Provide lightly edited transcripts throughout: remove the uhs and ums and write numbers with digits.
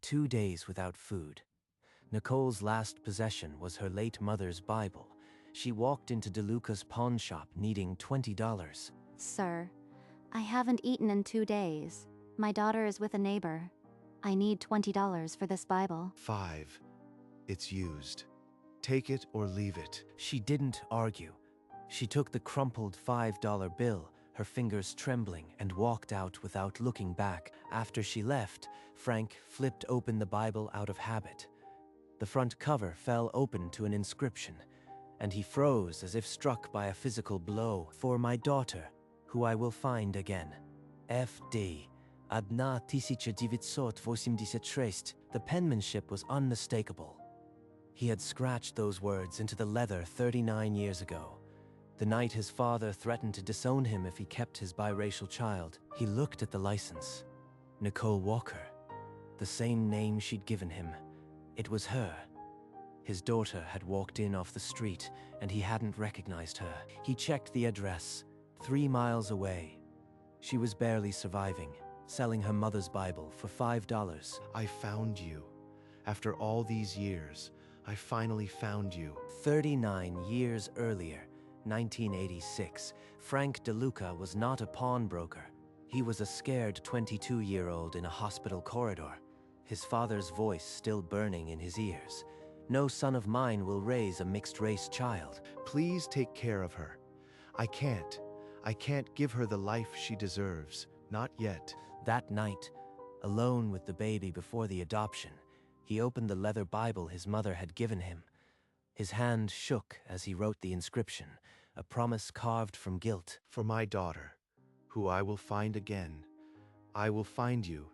2 days without food. Nicole's last possession was her late mother's Bible. She walked into DeLuca's pawn shop needing $20. Sir, I haven't eaten in 2 days. My daughter is with a neighbor. I need $20 for this Bible. 5. It's used. Take it or leave it. She didn't argue. She took the crumpled $5 bill, her fingers trembling, and walked out without looking back. After she left, Frank flipped open the Bible out of habit. The front cover fell open to an inscription, and he froze as if struck by a physical blow. For my daughter, who I will find again. F.D. Adna 1986. The penmanship was unmistakable. He had scratched those words into the leather 39 years ago. The night his father threatened to disown him if he kept his biracial child. He looked at the license. Nicole Walker. The same name she'd given him. It was her. His daughter had walked in off the street, and he hadn't recognized her. He checked the address, 3 miles away. She was barely surviving, selling her mother's Bible for $5. I found you. After all these years, I finally found you. 39 years earlier, 1986, Frank DeLuca was not a pawnbroker. He was a scared 22-year-old in a hospital corridor, his father's voice still burning in his ears. No son of mine will raise a mixed-race child. Please take care of her. I can't give her the life she deserves. Not yet. That night, alone with the baby before the adoption, he opened the leather Bible his mother had given him. His hand shook as he wrote the inscription, a promise carved from guilt. For my daughter, who I will find again. I will find you,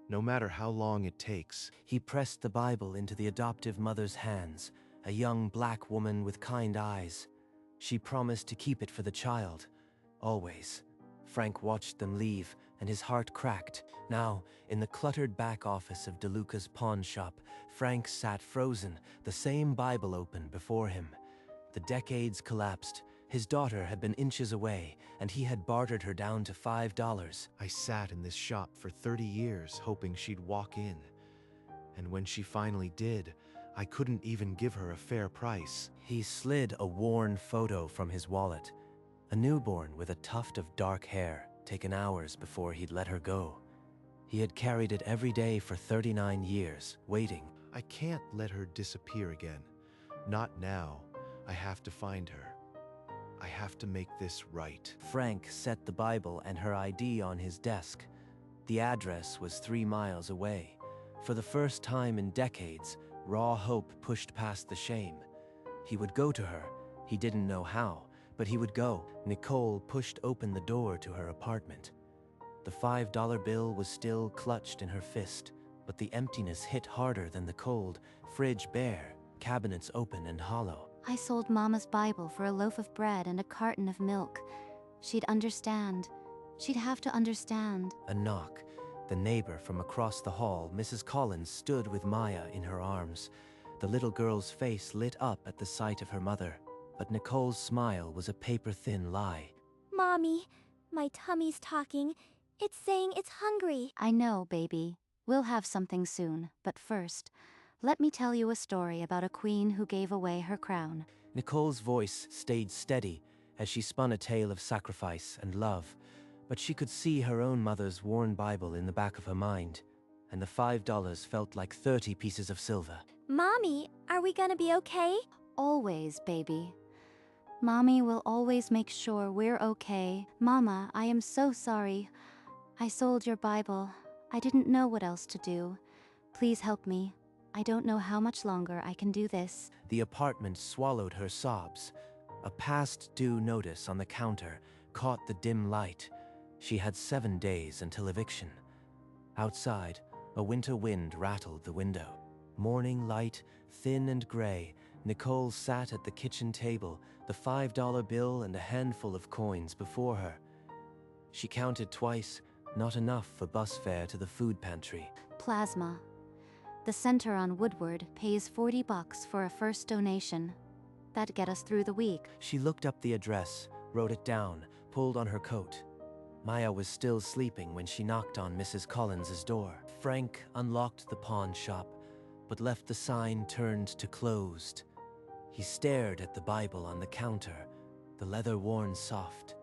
no matter how long it takes. He pressed the Bible into the adoptive mother's hands, a young black woman with kind eyes. She promised to keep it for the child, always. Frank watched them leave, and his heart cracked. Now, in the cluttered back office of DeLuca's pawn shop, Frank sat frozen, the same Bible open before him. The decades collapsed. His daughter had been inches away, and he had bartered her down to $5. I sat in this shop for 30 years hoping she'd walk in. And when she finally did, I couldn't even give her a fair price. He slid a worn photo from his wallet. A newborn with a tuft of dark hair, taken hours before he'd let her go. He had carried it every day for 39 years, waiting. I can't let her disappear again. Not now. I have to find her. I have to make this right. Frank set the Bible and her ID on his desk. The address was 3 miles away. For the first time in decades, raw hope pushed past the shame. He would go to her. He didn't know how, but he would go. Nicole pushed open the door to her apartment. The $5 bill was still clutched in her fist, but the emptiness hit harder than the cold. Fridge bare, cabinets open and hollow. I sold Mama's Bible for a loaf of bread and a carton of milk. She'd understand. She'd have to understand. A knock. The neighbor from across the hall, Mrs. Collins, stood with Maya in her arms. The little girl's face lit up at the sight of her mother, but Nicole's smile was a paper-thin lie. Mommy, my tummy's talking. It's saying it's hungry. I know, baby. We'll have something soon, but first, let me tell you a story about a queen who gave away her crown. Nicole's voice stayed steady as she spun a tale of sacrifice and love, but she could see her own mother's worn Bible in the back of her mind, and the $5 felt like 30 pieces of silver. Mommy, are we gonna be okay? Always, baby. Mommy will always make sure we're okay. Mama, I am so sorry. I sold your Bible. I didn't know what else to do. Please help me. I don't know how much longer I can do this. The apartment swallowed her sobs. A past due notice on the counter caught the dim light. She had 7 days until eviction. Outside, a winter wind rattled the window. Morning light, thin and gray, Nicole sat at the kitchen table, the $5 bill and a handful of coins before her. She counted twice, not enough for bus fare to the food pantry. Plasma. The center on Woodward pays $40 for a first donation. That'd get us through the week. She looked up the address, wrote it down, pulled on her coat. Maya was still sleeping when she knocked on Mrs. Collins's door. Frank unlocked the pawn shop, but left the sign turned to closed. He stared at the Bible on the counter, the leather worn soft.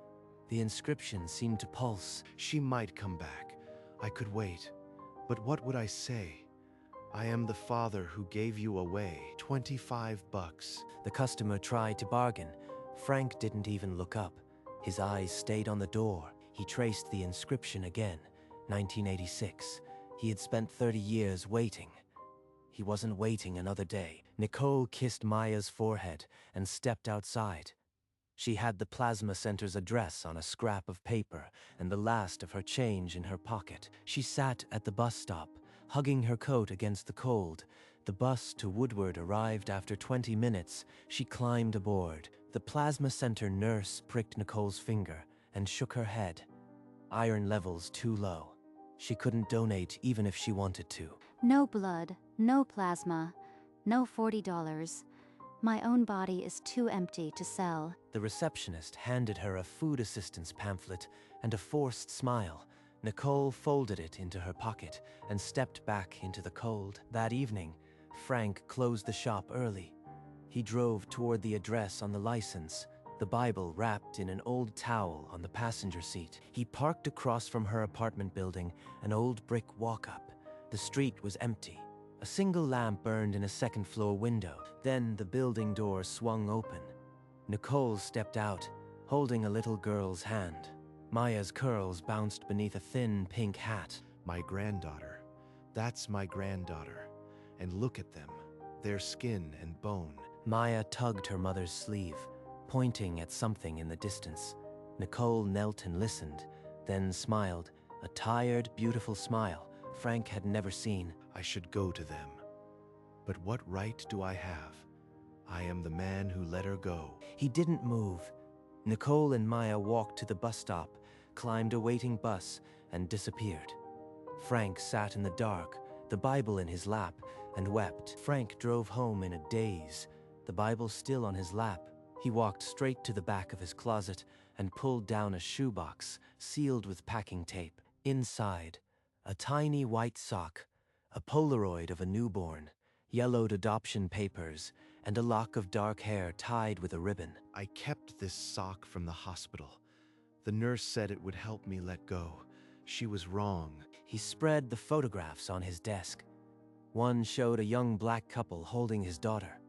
The inscription seemed to pulse. She might come back. I could wait. But what would I say? I am the father who gave you away. 25 bucks. The customer tried to bargain. Frank didn't even look up. His eyes stayed on the door. He traced the inscription again. 1986. He had spent 30 years waiting. He wasn't waiting another day. Nicole kissed Maya's forehead and stepped outside. She had the plasma center's address on a scrap of paper and the last of her change in her pocket. She sat at the bus stop, hugging her coat against the cold. The bus to Woodward arrived after 20 minutes. She climbed aboard. The plasma center nurse pricked Nicole's finger and shook her head. Iron levels too low. She couldn't donate even if she wanted to. No blood, no plasma, no $40. My own body is too empty to sell. The receptionist handed her a food assistance pamphlet and a forced smile. Nicole folded it into her pocket and stepped back into the cold. That evening, Frank closed the shop early. He drove toward the address on the license, the Bible wrapped in an old towel on the passenger seat. He parked across from her apartment building, an old brick walk-up. The street was empty. A single lamp burned in a second-floor window. Then the building door swung open. Nicole stepped out, holding a little girl's hand. Maya's curls bounced beneath a thin pink hat. My granddaughter. That's my granddaughter. And look at them. Their skin and bone. Maya tugged her mother's sleeve, pointing at something in the distance. Nicole knelt and listened, then smiled, a tired, beautiful smile Frank had never seen. I should go to them. But what right do I have? I am the man who let her go. He didn't move. Nicole and Maya walked to the bus stop, climbed a waiting bus, and disappeared. Frank sat in the dark, the Bible in his lap, and wept. Frank drove home in a daze, the Bible still on his lap. He walked straight to the back of his closet and pulled down a shoebox sealed with packing tape. Inside, a tiny white sock, a Polaroid of a newborn, yellowed adoption papers, and a lock of dark hair tied with a ribbon. I kept this sock from the hospital. The nurse said it would help me let go. She was wrong. He spread the photographs on his desk. One showed a young black couple holding his daughter.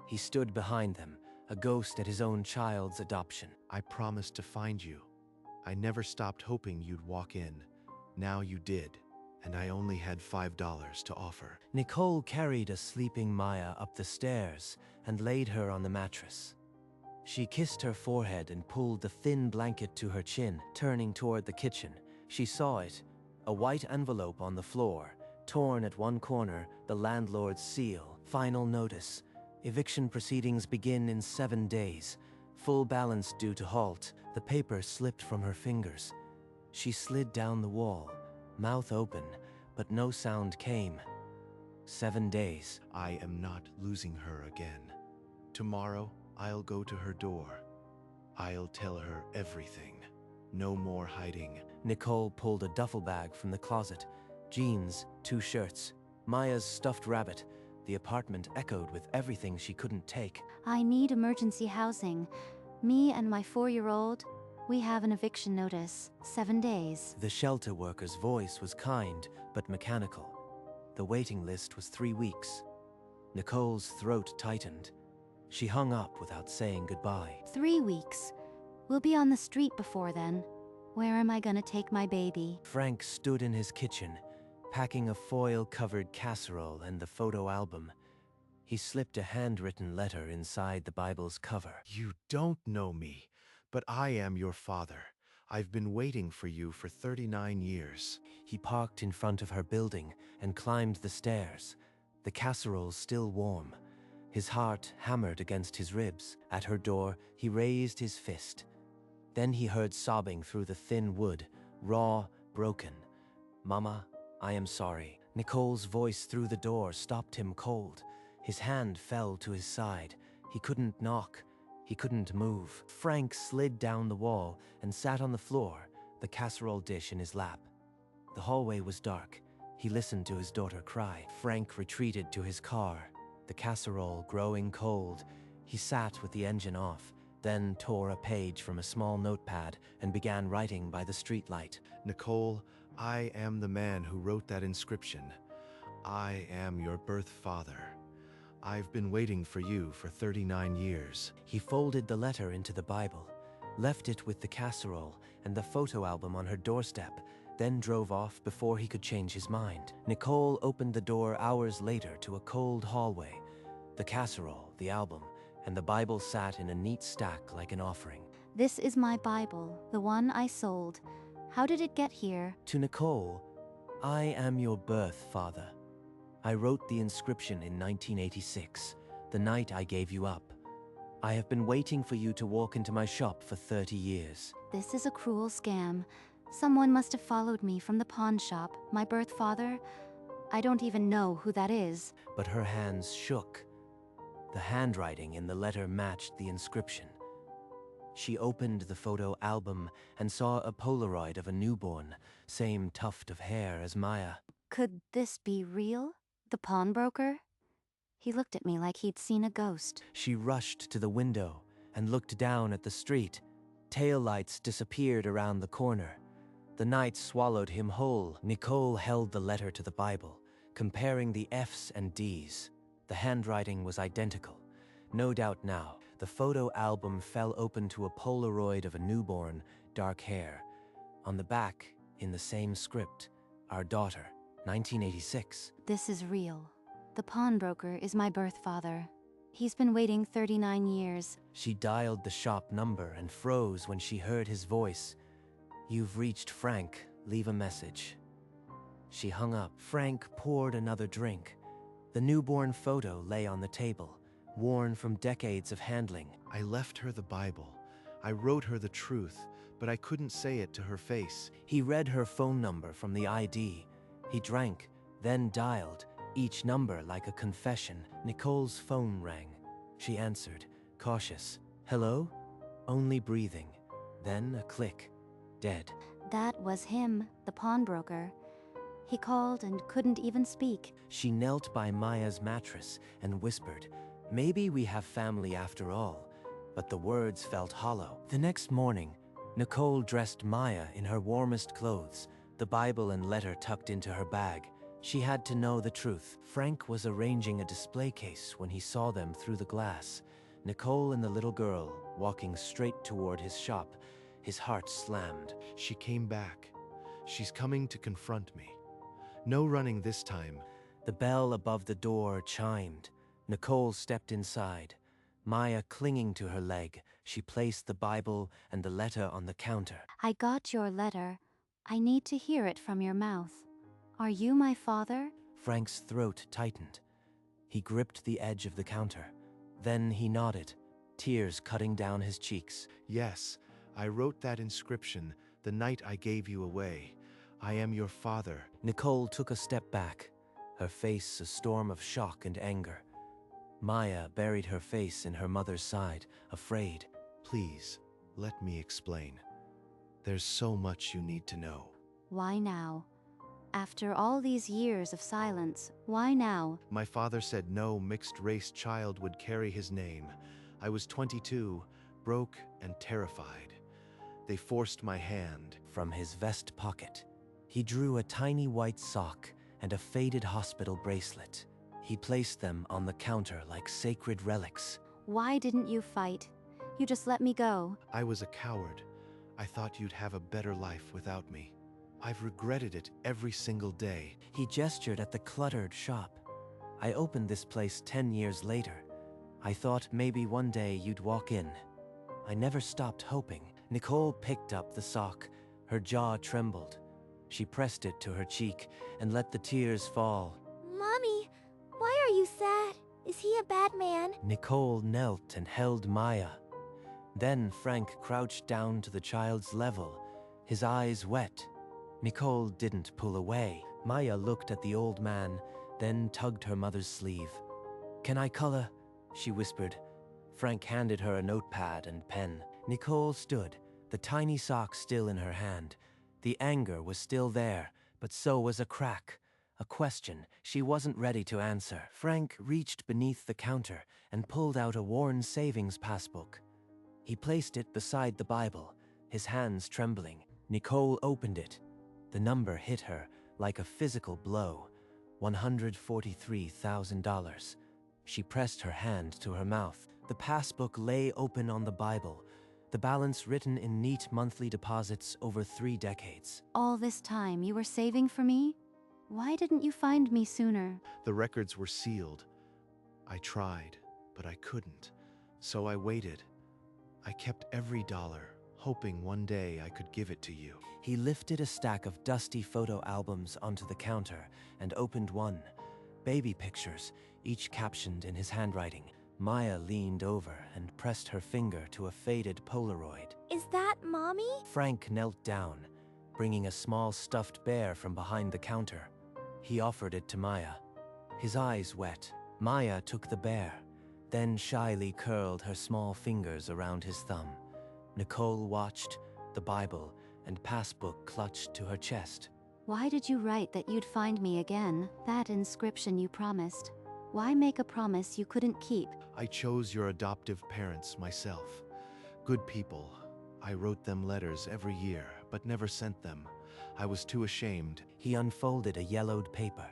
He stood behind them, a ghost at his own child's adoption. I promised to find you. I never stopped hoping you'd walk in. Now you did, and I only had $5 to offer. Nicole carried a sleeping Maya up the stairs and laid her on the mattress. She kissed her forehead and pulled the thin blanket to her chin, turning toward the kitchen. She saw it, a white envelope on the floor, torn at one corner, the landlord's seal. Final notice. Eviction proceedings begin in 7 days. Full balance due to halt. The paper slipped from her fingers. She slid down the wall, mouth open, but no sound came. 7 days. I am not losing her again. Tomorrow, I'll go to her door. I'll tell her everything. No more hiding. Nicole pulled a duffel bag from the closet. Jeans, 2 shirts, Maya's stuffed rabbit. The apartment echoed with everything she couldn't take. I need emergency housing. Me and my 4-year-old, we have an eviction notice. 7 days. The shelter worker's voice was kind, but mechanical. The waiting list was 3 weeks. Nicole's throat tightened. She hung up without saying goodbye. 3 weeks. We'll be on the street before then. Where am I gonna take my baby? Frank stood in his kitchen, packing a foil-covered casserole and the photo album. He slipped a handwritten letter inside the Bible's cover. You don't know me, but I am your father. I've been waiting for you for 39 years. He parked in front of her building and climbed the stairs, the casserole still warm. His heart hammered against his ribs. At her door, he raised his fist. Then he heard sobbing through the thin wood, raw, broken. "Mama, I am sorry." Nicole's voice through the door stopped him cold. His hand fell to his side. He couldn't knock. He couldn't move. Frank slid down the wall and sat on the floor, the casserole dish in his lap. The hallway was dark. He He listened to his daughter cry. Frank retreated to his car, the casserole growing cold. He sat with the engine off, then tore a page from a small notepad and began writing by the streetlight. Nicole, I am the man who wrote that inscription. I am your birth father. I've been waiting for you for 39 years. He folded the letter into the Bible, left it with the casserole and the photo album on her doorstep, then drove off before he could change his mind. Nicole opened the door hours later to a cold hallway. The casserole, the album, and the Bible sat in a neat stack like an offering. This is my Bible, the one I sold. How did it get here? To Nicole, I am your birth father. I wrote the inscription in 1986, the night I gave you up. I have been waiting for you to walk into my shop for 30 years. This is a cruel scam. Someone must have followed me from the pawn shop. My birth father? I don't even know who that is. But her hands shook. The handwriting in the letter matched the inscription. She opened the photo album and saw a Polaroid of a newborn, same tuft of hair as Maya. Could this be real? The pawnbroker? He looked at me like he'd seen a ghost. She rushed to the window and looked down at the street. Taillights disappeared around the corner. The night swallowed him whole. Nicole held the letter to the Bible, comparing the F's and D's. The handwriting was identical. No doubt now, the photo album fell open to a Polaroid of a newborn, dark hair. On the back, in the same script, our daughter, 1986. This is real. The pawnbroker is my birth father. He's been waiting 39 years. She dialed the shop number and froze when she heard his voice. You've reached Frank. Leave a message. She hung up. Frank poured another drink. The newborn photo lay on the table, worn from decades of handling. I left her the Bible. I wrote her the truth, but I couldn't say it to her face. He read her phone number from the ID. He drank, then dialed, each number like a confession. Nicole's phone rang. She answered, cautious. Hello? Only breathing. Then a click. Dead. That was him, the pawnbroker. He called and couldn't even speak. She knelt by Maya's mattress and whispered, maybe we have family after all. But the words felt hollow. The next morning, Nicole dressed Maya in her warmest clothes, the Bible and letter tucked into her bag. She had to know the truth. Frank was arranging a display case when he saw them through the glass. Nicole and the little girl walking straight toward his shop. His heart slammed. She came back. She's coming to confront me. No running this time. The bell above the door chimed. Nicole stepped inside. Maya clinging to her leg, she placed the Bible and the letter on the counter. I got your letter. I need to hear it from your mouth. Are you my father? Frank's throat tightened. He gripped the edge of the counter. Then he nodded, tears cutting down his cheeks. Yes, I wrote that inscription the night I gave you away. I am your father. Nicole took a step back, her face a storm of shock and anger. Maya buried her face in her mother's side, afraid. Please, let me explain. There's so much you need to know. Why now? After all these years of silence, why now? My father said no mixed-race child would carry his name. I was 22, broke and terrified. They forced my hand. From his vest pocket, he drew a tiny white sock and a faded hospital bracelet. He placed them on the counter like sacred relics. Why didn't you fight? You just let me go. I was a coward. I thought you'd have a better life without me. I've regretted it every single day. He gestured at the cluttered shop. I opened this place 10 years later. I thought maybe one day you'd walk in. I never stopped hoping. Nicole picked up the sock. Her jaw trembled. She pressed it to her cheek and let the tears fall. Mommy, why are you sad? Is he a bad man? Nicole knelt and held Maya. Then Frank crouched down to the child's level, his eyes wet. Nicole didn't pull away. Maya looked at the old man, then tugged her mother's sleeve. Can I color? She whispered. Frank handed her a notepad and pen. Nicole stood, the tiny sock still in her hand. The anger was still there, but so was a crack. a question she wasn't ready to answer. Frank reached beneath the counter and pulled out a worn savings passbook. He placed it beside the Bible, his hands trembling. Nicole opened it. The number hit her like a physical blow. $143,000. She pressed her hand to her mouth. The passbook lay open on the Bible, the balance written in neat monthly deposits over 3 decades. All this time you were saving for me? Why didn't you find me sooner? The records were sealed. I tried, but I couldn't. So I waited. I kept every dollar, hoping one day I could give it to you. He lifted a stack of dusty photo albums onto the counter and opened one. Baby pictures, each captioned in his handwriting. Maya leaned over and pressed her finger to a faded Polaroid. Is that Mommy? Frank knelt down, bringing a small stuffed bear from behind the counter. He offered it to Maya. His eyes wet, Maya took the bear, then shyly curled her small fingers around his thumb. Nicole watched, the Bible and passbook clutched to her chest. Why did you write that you'd find me again? That inscription you promised. Why make a promise you couldn't keep? I chose your adoptive parents myself. Good people. I wrote them letters every year, but never sent them. I was too ashamed. He unfolded a yellowed paper.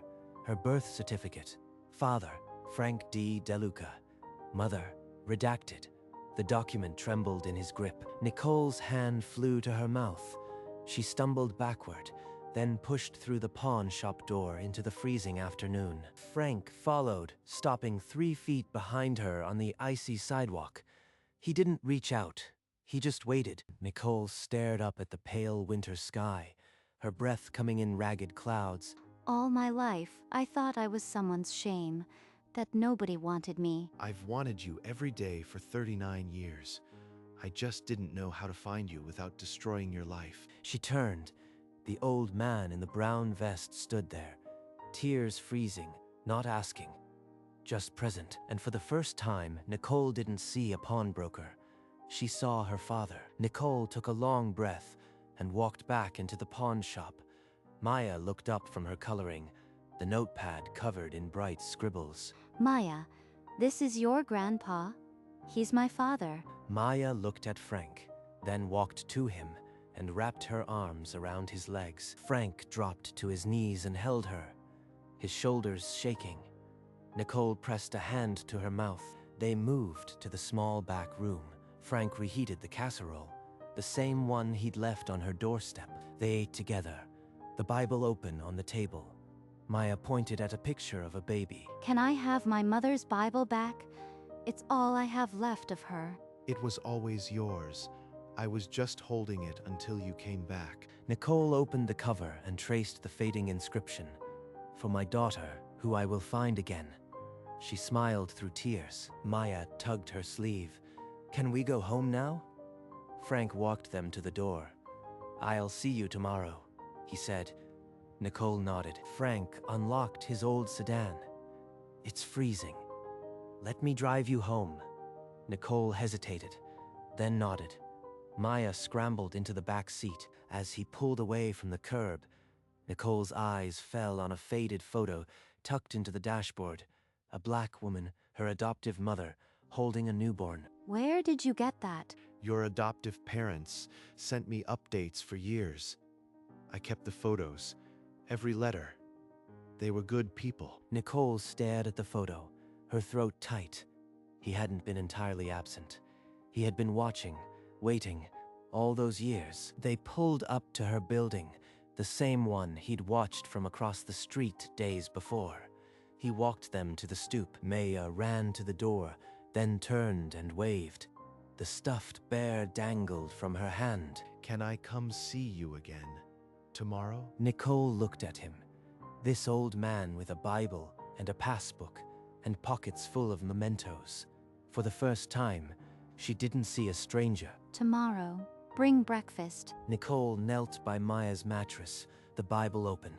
Her birth certificate. Father, Frank D. DeLuca. Mother, redacted. The document trembled in his grip. Nicole's hand flew to her mouth. She stumbled backward, then pushed through the pawn shop door into the freezing afternoon. Frank followed, stopping 3 feet behind her on the icy sidewalk. He didn't reach out. He just waited. Nicole stared up at the pale winter sky, her breath coming in ragged clouds. All my life, I thought I was someone's shame, that nobody wanted me. I've wanted you every day for 39 years. I just didn't know how to find you without destroying your life. She turned. The old man in the brown vest stood there, tears freezing, not asking, just present. And for the first time, Nicole didn't see a pawnbroker. She saw her father. Nicole took a long breath and walked back into the pawn shop. Maya looked up from her coloring, the notepad covered in bright scribbles. Maya, this is your grandpa. He's my father. Maya looked at Frank, then walked to him and wrapped her arms around his legs. Frank dropped to his knees and held her, his shoulders shaking. Nicole pressed a hand to her mouth. They moved to the small back room. Frank reheated the casserole, the same one he'd left on her doorstep. They ate together, the Bible open on the table. Maya pointed at a picture of a baby. Can I have my mother's Bible back? It's all I have left of her. It was always yours. I was just holding it until you came back. Nicole opened the cover and traced the fading inscription. For my daughter, who I will find again. She smiled through tears. Maya tugged her sleeve. Can we go home now? Frank walked them to the door. I'll see you tomorrow, he said. Nicole nodded. Frank unlocked his old sedan. It's freezing. Let me drive you home. Nicole hesitated, then nodded. Maya scrambled into the back seat. As he pulled away from the curb, Nicole's eyes fell on a faded photo tucked into the dashboard. A black woman, her adoptive mother, holding a newborn. Where did you get that? Your adoptive parents sent me updates for years. I kept the photos, every letter. They were good people. Nicole stared at the photo, her throat tight. He hadn't been entirely absent. He had been watching, waiting, all those years. They pulled up to her building, the same one he'd watched from across the street days before. He walked them to the stoop. Maya ran to the door, then turned and waved. The stuffed bear dangled from her hand. Can I come see you again? Tomorrow? Nicole looked at him. This old man with a Bible and a passbook and pockets full of mementos. For the first time, she didn't see a stranger. Tomorrow. Bring breakfast. Nicole knelt by Maya's mattress, the Bible open.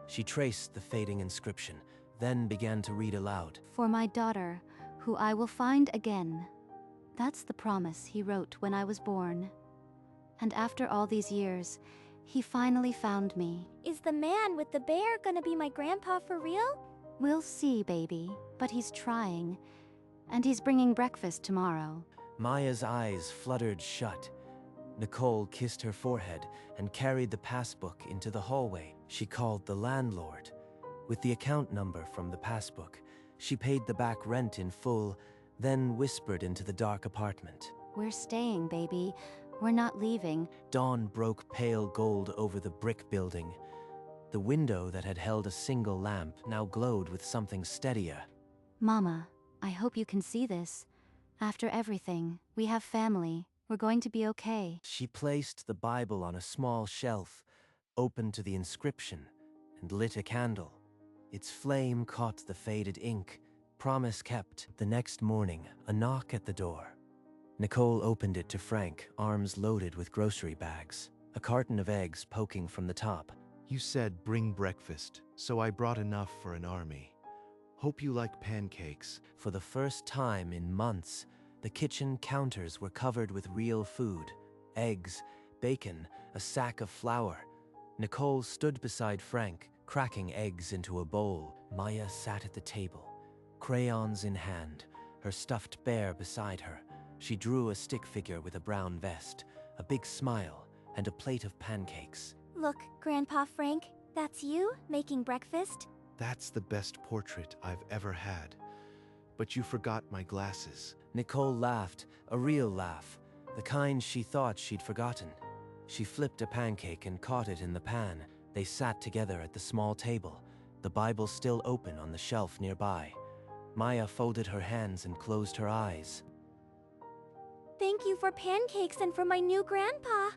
She traced the fading inscription, then began to read aloud. For my daughter, who I will find again. That's the promise he wrote when I was born. And after all these years, He finally found me. Is the man with the bear gonna be my grandpa for real? We'll see, baby, but he's trying. And he's bringing breakfast tomorrow. Maya's eyes fluttered shut. Nicole kissed her forehead and carried the passbook into the hallway. She called the landlord. With the account number from the passbook, she paid the back rent in full, then whispered into the dark apartment. We're staying, baby. We're not leaving. Dawn broke pale gold over the brick building. The window that had held a single lamp now glowed with something steadier. Mama, I hope you can see this. After everything, we have family. We're going to be okay. She placed the Bible on a small shelf, opened to the inscription, and lit a candle. Its flame caught the faded ink. Promise kept. The next morning, a knock at the door. Nicole opened it to Frank, arms loaded with grocery bags, a carton of eggs poking from the top. You said bring breakfast, so I brought enough for an army. Hope you like pancakes. For the first time in months, the kitchen counters were covered with real food. Eggs, bacon, a sack of flour. Nicole stood beside Frank, cracking eggs into a bowl. Maya sat at the table, crayons in hand, her stuffed bear beside her. She drew a stick figure with a brown vest, a big smile, and a plate of pancakes. Look, Grandpa Frank, that's you making breakfast? That's the best portrait I've ever had. But you forgot my glasses. Nicole laughed, a real laugh, the kind she thought she'd forgotten. She flipped a pancake and caught it in the pan. They sat together at the small table, the Bible still open on the shelf nearby. Maya folded her hands and closed her eyes. Thank you for pancakes and for my new grandpa.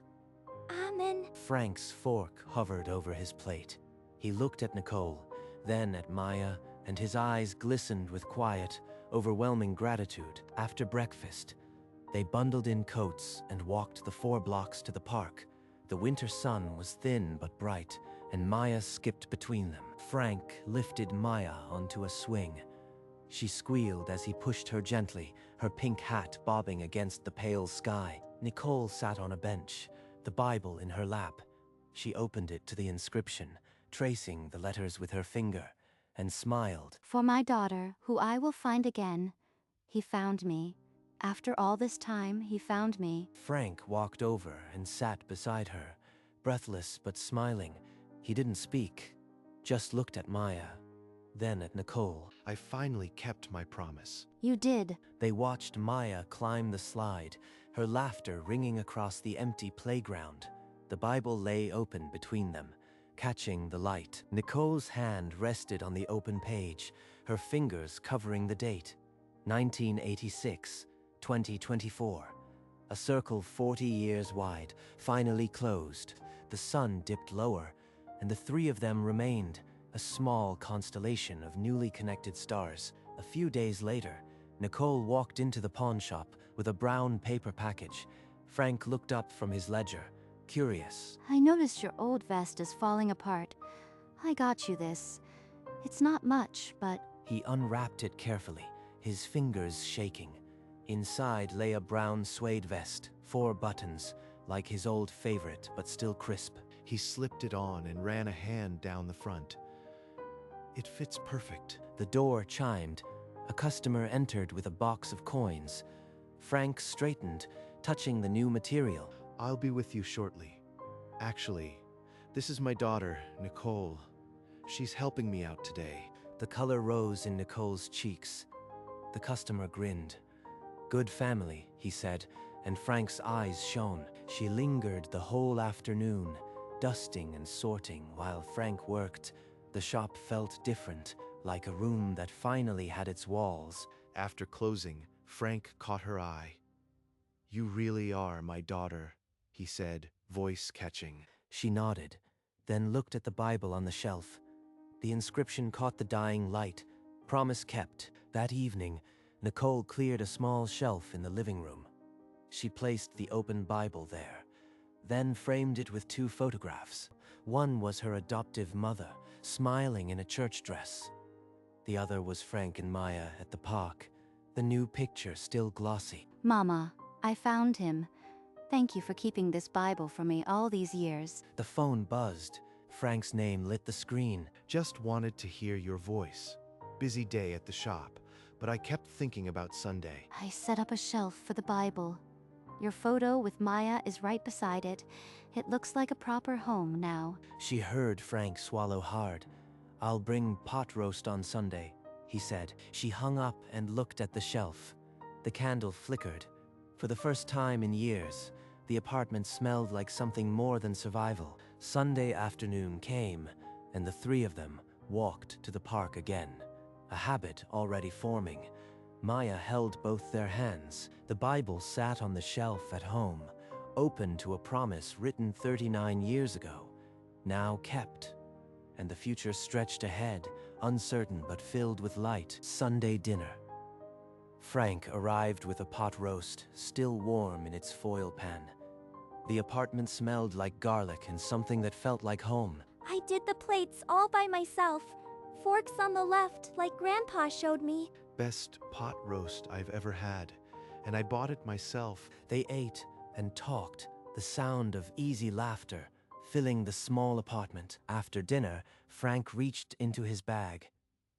Amen. Frank's fork hovered over his plate. He looked at Nicole, then at Maya, and his eyes glistened with quiet, overwhelming gratitude. After breakfast, they bundled in coats and walked the 4 blocks to the park. The winter sun was thin but bright, and Maya skipped between them. Frank lifted Maya onto a swing. She squealed as he pushed her gently, her pink hat bobbing against the pale sky. Nicole sat on a bench, the Bible in her lap. She opened it to the inscription, tracing the letters with her finger, and smiled. For my daughter, who I will find again. He found me. After all this time, he found me. Frank walked over and sat beside her, breathless but smiling. He didn't speak, just looked at Maya, then at Nicole. I finally kept my promise. You did. They watched Maya climb the slide, her laughter ringing across the empty playground. The Bible lay open between them, catching the light. Nicole's hand rested on the open page, her fingers covering the date. 1986, 2024. A circle 40 years wide, finally closed. The sun dipped lower, and the 3 of them remained, a small constellation of newly connected stars. A few days later, Nicole walked into the pawn shop with a brown paper package. Frank looked up from his ledger, curious. I noticed your old vest is falling apart. I got you this. It's not much, but... He unwrapped it carefully, his fingers shaking. Inside lay a brown suede vest, 4 buttons, like his old favorite, but still crisp. He slipped it on and ran a hand down the front. It fits perfect. The door chimed. A customer entered with a box of coins. Frank straightened, touching the new material. I'll be with you shortly. Actually, this is my daughter, Nicole. She's helping me out today. The color rose in Nicole's cheeks. The customer grinned. Good family, he said, and Frank's eyes shone. She lingered the whole afternoon, dusting and sorting while Frank worked. The shop felt different, like a room that finally had its walls. After closing, Frank caught her eye. You really are my daughter, he said, voice catching. She nodded, then looked at the Bible on the shelf. The inscription caught the dying light. Promise kept. That evening, Nicole cleared a small shelf in the living room. She placed the open Bible there, then framed it with 2 photographs. One was her adoptive mother, smiling in a church dress. The other was Frank and Maya at the park, the new picture still glossy. Mama, I found him. Thank you for keeping this Bible for me all these years. The phone buzzed. Frank's name lit the screen. Just wanted to hear your voice. Busy day at the shop, but I kept thinking about Sunday. I set up a shelf for the Bible. Your photo with Maya is right beside it. It looks like a proper home now. She heard Frank swallow hard. "I'll bring pot roast on Sunday," he said. She hung up and looked at the shelf. The candle flickered. For the first time in years, the apartment smelled like something more than survival. Sunday afternoon came, and the three of them walked to the park again, a habit already forming. Maya held both their hands. The Bible sat on the shelf at home, open to a promise written 39 years ago, now kept. And the future stretched ahead, uncertain but filled with light. Sunday dinner. Frank arrived with a pot roast, still warm in its foil pan. The apartment smelled like garlic and something that felt like home. I did the plates all by myself. Forks on the left, like Grandpa showed me. Best pot roast I've ever had, and I bought it myself. They ate and talked, the sound of easy laughter filling the small apartment. After dinner, Frank reached into his bag.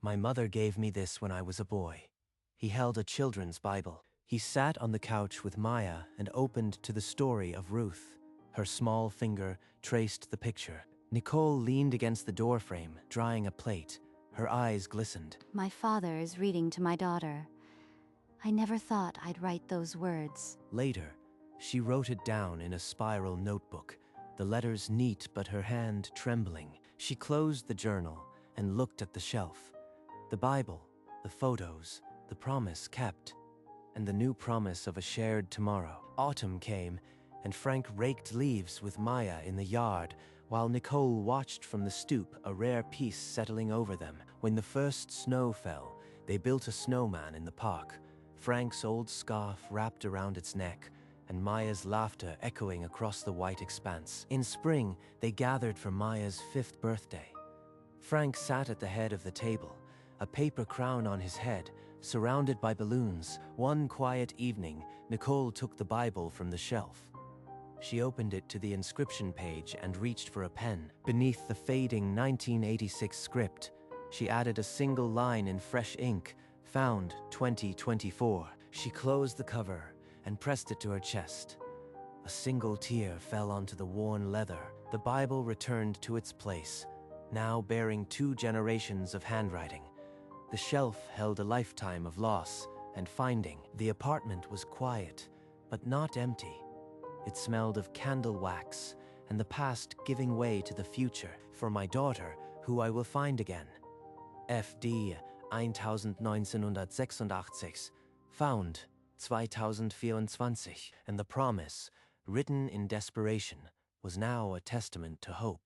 "My mother gave me this when I was a boy." He held a children's Bible. He sat on the couch with Maya and opened to the story of Ruth. Her small finger traced the picture. Nicole leaned against the doorframe, drying a plate. Her eyes glistened. My father is reading to my daughter. I never thought I'd write those words. Later, she wrote it down in a spiral notebook, the letters neat but her hand trembling. She closed the journal and looked at the shelf. The Bible, the photos, the promise kept, and the new promise of a shared tomorrow. Autumn came, and Frank raked leaves with Maya in the yard, while Nicole watched from the stoop, a rare peace settling over them. When the first snow fell, they built a snowman in the park, Frank's old scarf wrapped around its neck, and Maya's laughter echoing across the white expanse. In spring, they gathered for Maya's 5th birthday. Frank sat at the head of the table, a paper crown on his head, surrounded by balloons. One quiet evening, Nicole took the Bible from the shelf. She opened it to the inscription page and reached for a pen. Beneath the fading 1986 script, she added a single line in fresh ink, "Found 2024. She closed the cover and pressed it to her chest. A single tear fell onto the worn leather. The Bible returned to its place, now bearing 2 generations of handwriting. The shelf held a lifetime of loss and finding. The apartment was quiet, but not empty. It smelled of candle wax and the past giving way to the future. For my daughter, who I will find again. FD 1986, found 2024. And the promise, written in desperation, was now a testament to hope.